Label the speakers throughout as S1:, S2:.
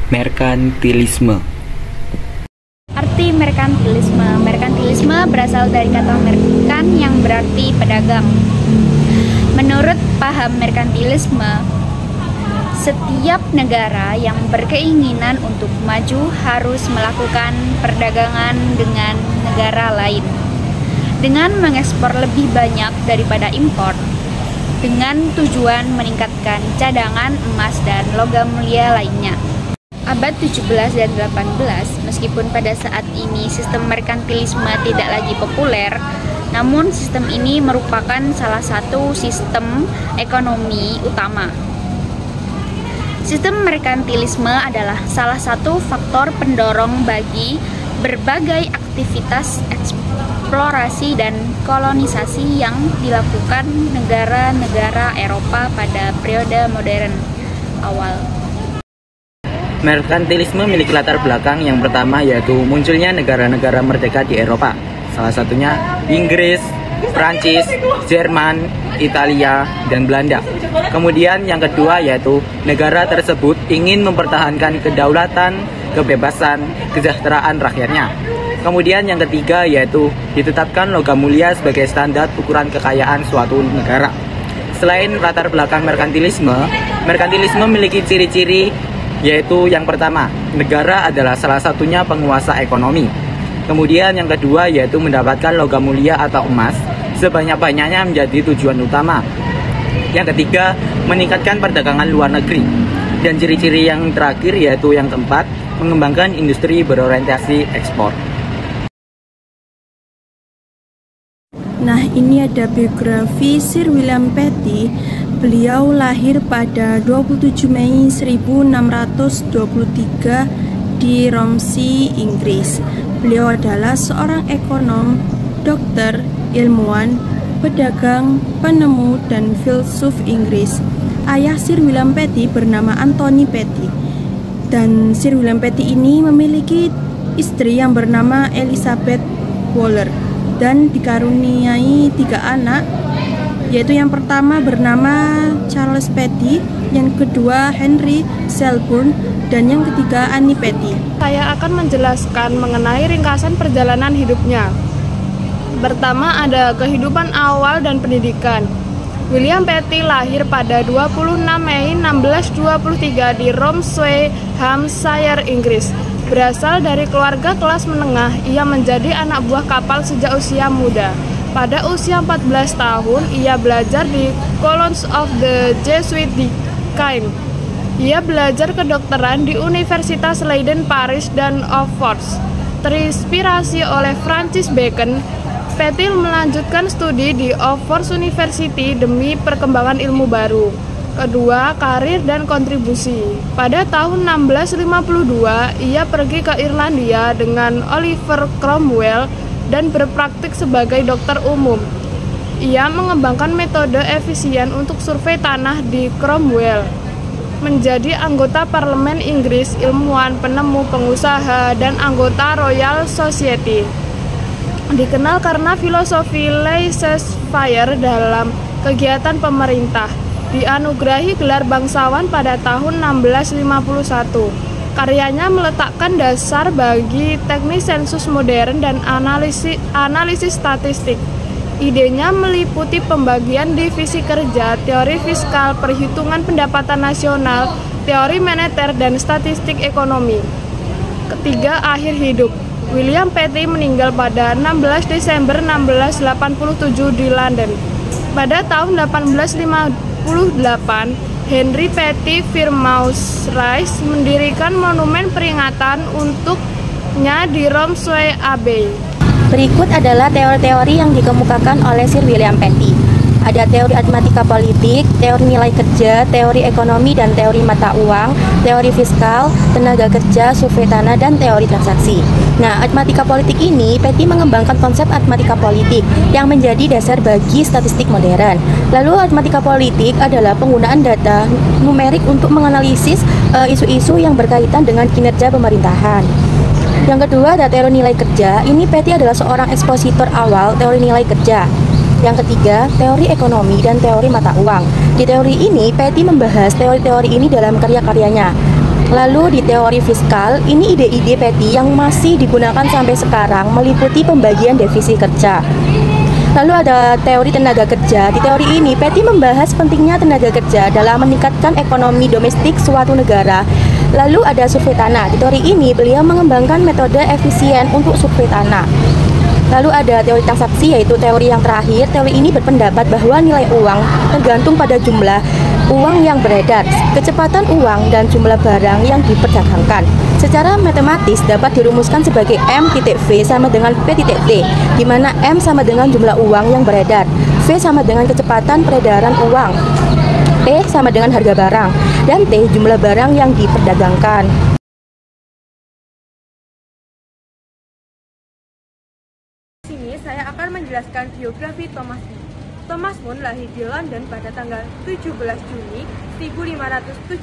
S1: Merkantilisme.
S2: Arti merkantilisme. Merkantilisme berasal dari kata merkan yang berarti pedagang. Menurut paham merkantilisme, setiap negara yang berkeinginan untuk maju harus melakukan perdagangan dengan negara lain dengan mengekspor lebih banyak daripada impor, dengan tujuan meningkatkan cadangan emas dan logam mulia lainnya. Abad 17 dan 18, meskipun pada saat ini sistem merkantilisme tidak lagi populer, namun sistem ini merupakan salah satu sistem ekonomi utama. Sistem merkantilisme adalah salah satu faktor pendorong bagi berbagai aktivitas eksplorasi dan kolonisasi yang dilakukan negara-negara Eropa pada periode modern awal.
S1: Merkantilisme memiliki latar belakang yang pertama, yaitu munculnya negara-negara merdeka di Eropa. Salah satunya Inggris, Prancis, Jerman, Italia, dan Belanda. Kemudian yang kedua yaitu negara tersebut ingin mempertahankan kedaulatan, kebebasan, kesejahteraan rakyatnya. Kemudian yang ketiga yaitu ditetapkan logam mulia sebagai standar ukuran kekayaan suatu negara. Selain latar belakang merkantilisme, merkantilisme memiliki ciri-ciri yaitu yang pertama, negara adalah salah satunya penguasa ekonomi. Kemudian yang kedua yaitu mendapatkan logam mulia atau emas sebanyak-banyaknya menjadi tujuan utama. Yang ketiga, meningkatkan perdagangan luar negeri. Dan ciri-ciri yang terakhir yaitu yang keempat, mengembangkan industri berorientasi ekspor.
S3: Nah, ini ada biografi Sir William Petty. Beliau lahir pada 27 Mei 1623 di Romsey, Inggris. Beliau adalah seorang ekonom, dokter, ilmuwan, pedagang, penemu, dan filsuf Inggris. Ayah Sir William Petty bernama Anthony Petty. Dan Sir William Petty ini memiliki istri yang bernama Elizabeth Waller dan dikaruniai 3 anak, yaitu yang pertama bernama Charles Petty, yang kedua Henry Selborne, dan yang ketiga Annie Petty.
S4: Saya akan menjelaskan mengenai ringkasan perjalanan hidupnya. Pertama ada kehidupan awal dan pendidikan. William Petty lahir pada 26 Mei 1623 di Romsey, Hampshire, Inggris. Berasal dari keluarga kelas menengah, ia menjadi anak buah kapal sejak usia muda. Pada usia 14 tahun, ia belajar di College of the Jesuits di Caen. Ia belajar kedokteran di Universitas Leiden, Paris, dan Oxford. Terinspirasi oleh Francis Bacon, Petty melanjutkan studi di Oxford University demi perkembangan ilmu baru. Kedua, karir dan kontribusi. Pada tahun 1652, ia pergi ke Irlandia dengan Oliver Cromwell dan berpraktik sebagai dokter umum. Ia mengembangkan metode efisien untuk survei tanah di Cromwell. Menjadi anggota parlemen Inggris, ilmuwan, penemu, pengusaha, dan anggota Royal Society. Dikenal karena filosofi laissez-faire dalam kegiatan pemerintah. Dianugerahi gelar bangsawan pada tahun 1651. Karyanya meletakkan dasar bagi teknik sensus modern dan analisis statistik. Idenya meliputi pembagian divisi kerja, teori fiskal, perhitungan pendapatan nasional, teori moneter, dan statistik ekonomi. Ketiga, akhir hidup. William Petty meninggal pada 16 Desember 1687 di London. Pada tahun 1858, Henry Petty Firmouse Rice mendirikan monumen peringatan untuknya di Romsey Abbey.
S5: Berikut adalah teori-teori yang dikemukakan oleh Sir William Petty. Ada teori aritmatika politik, teori nilai kerja, teori ekonomi dan teori mata uang, teori fiskal, tenaga kerja, survei tanah, dan teori transaksi. Nah, aritmatika politik ini, Petty mengembangkan konsep aritmatika politik yang menjadi dasar bagi statistik modern. Lalu, aritmatika politik adalah penggunaan data numerik untuk menganalisis isu-isu yang berkaitan dengan kinerja pemerintahan. Yang kedua ada teori nilai kerja. Ini Petty adalah seorang ekspositor awal teori nilai kerja. Yang ketiga, teori ekonomi dan teori mata uang. Di teori ini, Petty membahas teori-teori ini dalam karya-karyanya. Lalu di teori fiskal, ini ide-ide Petty yang masih digunakan sampai sekarang meliputi pembagian divisi kerja. Lalu ada teori tenaga kerja. Di teori ini, Petty membahas pentingnya tenaga kerja dalam meningkatkan ekonomi domestik suatu negara. Lalu ada survei tanah. Di teori ini, beliau mengembangkan metode efisien untuk survei tanah. Lalu ada teori transaksi, yaitu teori yang terakhir. Teori ini berpendapat bahwa nilai uang tergantung pada jumlah uang yang beredar, kecepatan uang, dan jumlah barang yang diperdagangkan. Secara matematis dapat dirumuskan sebagai M.V sama dengan P.T, di mana M sama dengan jumlah uang yang beredar, V sama dengan kecepatan peredaran uang, T sama dengan harga barang, dan T jumlah barang yang diperdagangkan.
S3: Di sini saya akan menjelaskan biografi Thomas Mun. Thomas Mun lahir di London pada tanggal 17 Juni 1571,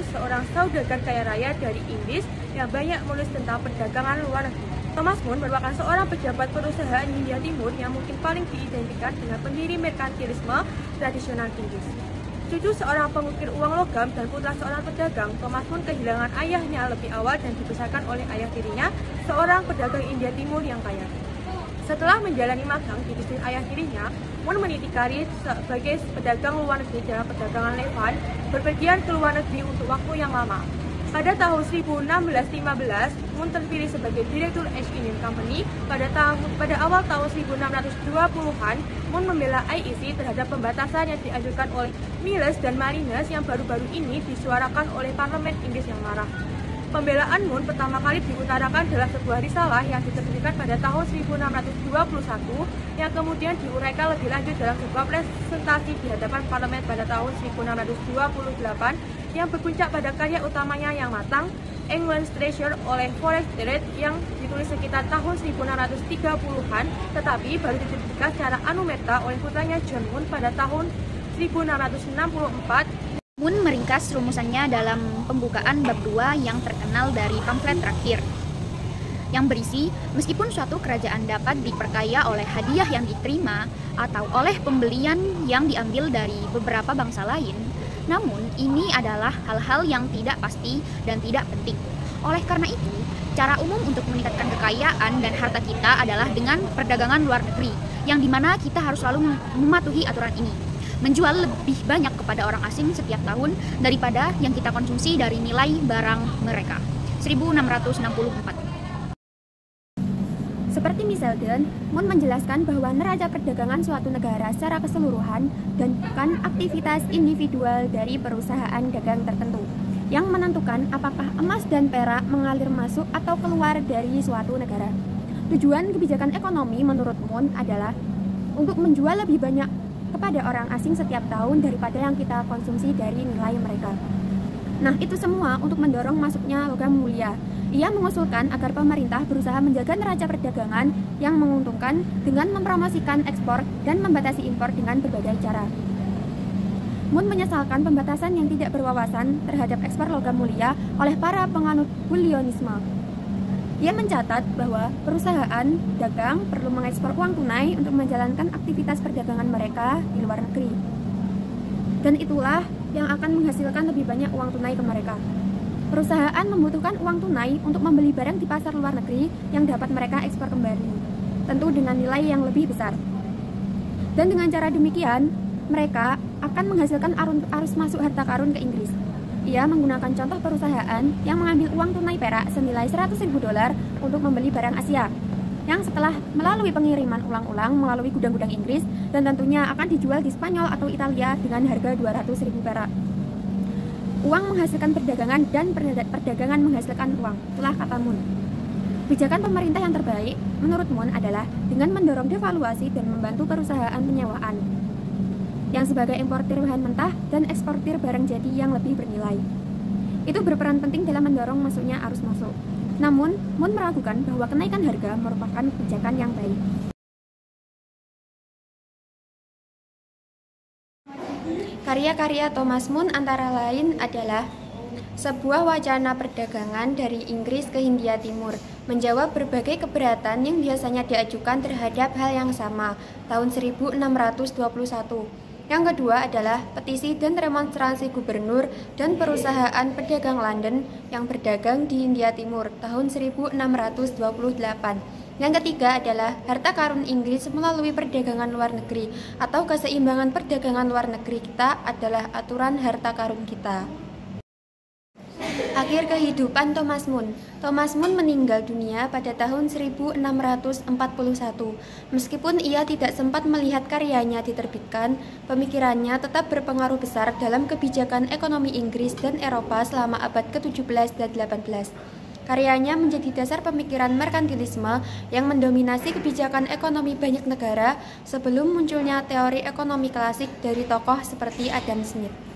S3: seorang saudagar kaya raya dari Inggris yang banyak menulis tentang perdagangan luar negeri. Thomas Mun merupakan seorang pejabat perusahaan Hindia Timur yang mungkin paling diidentikan dengan pendiri merkantilisme tradisional Inggris. Cucu seorang pengukir uang logam dan putra seorang pedagang, Thomas Mun kehilangan ayahnya lebih awal dan dibesarkan oleh ayah tirinya, seorang pedagang India Timur yang kaya. Setelah menjalani magang di bisnis ayah tirinya, Mun meniti karir sebagai pedagang luar negeri dalam perdagangan Levant, berpergian ke luar negeri untuk waktu yang lama. Pada tahun 1615, Mun terpilih sebagai Direktur East India Company. Pada awal tahun 1620-an, Mun membela IEC terhadap pembatasan yang diajukan oleh Miles dan Marines yang baru-baru ini disuarakan oleh Parlemen Inggris yang marah. Pembelaan Mun pertama kali diutarakan dalam sebuah risalah yang diterbitkan pada tahun 1621 yang kemudian diuraikan lebih lanjut dalam sebuah presentasi di hadapan parlemen pada tahun 1628 yang berpuncak pada karya utamanya yang matang, England's Treasure oleh Forrest Derrett yang ditulis sekitar tahun 1630-an, tetapi baru diterbitkan secara anumerta oleh putranya John Mun pada tahun 1664.
S2: Mun meringkas rumusannya dalam pembukaan bab 2 yang terkenal dari pamflet terakhir, yang berisi, meskipun suatu kerajaan dapat diperkaya oleh hadiah yang diterima atau oleh pembelian yang diambil dari beberapa bangsa lain, namun ini adalah hal-hal yang tidak pasti dan tidak penting. Oleh karena itu, cara umum untuk meningkatkan kekayaan dan harta kita adalah dengan perdagangan luar negeri, yang dimana kita harus selalu mematuhi aturan ini. Menjual lebih banyak kepada orang asing setiap tahun daripada yang kita konsumsi dari nilai barang mereka. 1664. Seperti misalnya, Mun menjelaskan bahwa neraca perdagangan suatu negara secara keseluruhan dan bukan aktivitas individual dari perusahaan dagang tertentu yang menentukan apakah emas dan perak mengalir masuk atau keluar dari suatu negara. Tujuan kebijakan ekonomi menurut Mun adalah untuk menjual lebih banyak kepada orang asing setiap tahun daripada yang kita konsumsi dari nilai mereka. Nah, itu semua untuk mendorong masuknya logam mulia. Ia mengusulkan agar pemerintah berusaha menjaga neraca perdagangan yang menguntungkan dengan mempromosikan ekspor dan membatasi impor dengan berbagai cara. Mun menyesalkan pembatasan yang tidak berwawasan terhadap ekspor logam mulia oleh para penganut bullionisme. Ia mencatat bahwa perusahaan dagang perlu mengekspor uang tunai untuk menjalankan aktivitas perdagangan mereka di luar negeri. Dan itulah yang akan menghasilkan lebih banyak uang tunai ke mereka. Perusahaan membutuhkan uang tunai untuk membeli barang di pasar luar negeri yang dapat mereka ekspor kembali, tentu dengan nilai yang lebih besar. Dan dengan cara demikian, mereka akan menghasilkan arus masuk harta karun ke Inggris. Ia menggunakan contoh perusahaan yang mengambil uang tunai perak senilai $100.000 untuk membeli barang Asia, yang setelah melalui pengiriman ulang-ulang melalui gudang-gudang Inggris dan tentunya akan dijual di Spanyol atau Italia dengan harga $200.000 perak. Uang menghasilkan perdagangan dan perdagangan menghasilkan uang, telah kata Mun. Kebijakan pemerintah yang terbaik menurut Mun adalah dengan mendorong devaluasi dan membantu perusahaan penyewaan yang sebagai importir bahan mentah dan eksportir barang jadi yang lebih bernilai. Itu berperan penting dalam mendorong masuknya arus masuk. Namun, Mun meragukan bahwa kenaikan harga merupakan kebijakan yang baik. Karya-karya Thomas Mun antara lain adalah sebuah wacana perdagangan dari Inggris ke Hindia Timur, menjawab berbagai keberatan yang biasanya diajukan terhadap hal yang sama, tahun 1621.
S5: Yang kedua adalah petisi dan remonstrasi gubernur dan perusahaan pedagang London yang berdagang di India Timur tahun 1628. Yang ketiga adalah harta karun Inggris melalui perdagangan luar negeri atau keseimbangan perdagangan luar negeri kita adalah aturan harta karun kita. Akhir kehidupan Thomas Mun. Thomas Mun meninggal dunia pada tahun 1641. Meskipun ia tidak sempat melihat karyanya diterbitkan, pemikirannya tetap berpengaruh besar dalam kebijakan ekonomi Inggris dan Eropa selama abad ke-17 dan 18. Karyanya menjadi dasar pemikiran merkantilisme yang mendominasi kebijakan ekonomi banyak negara sebelum munculnya teori ekonomi klasik dari tokoh seperti Adam Smith.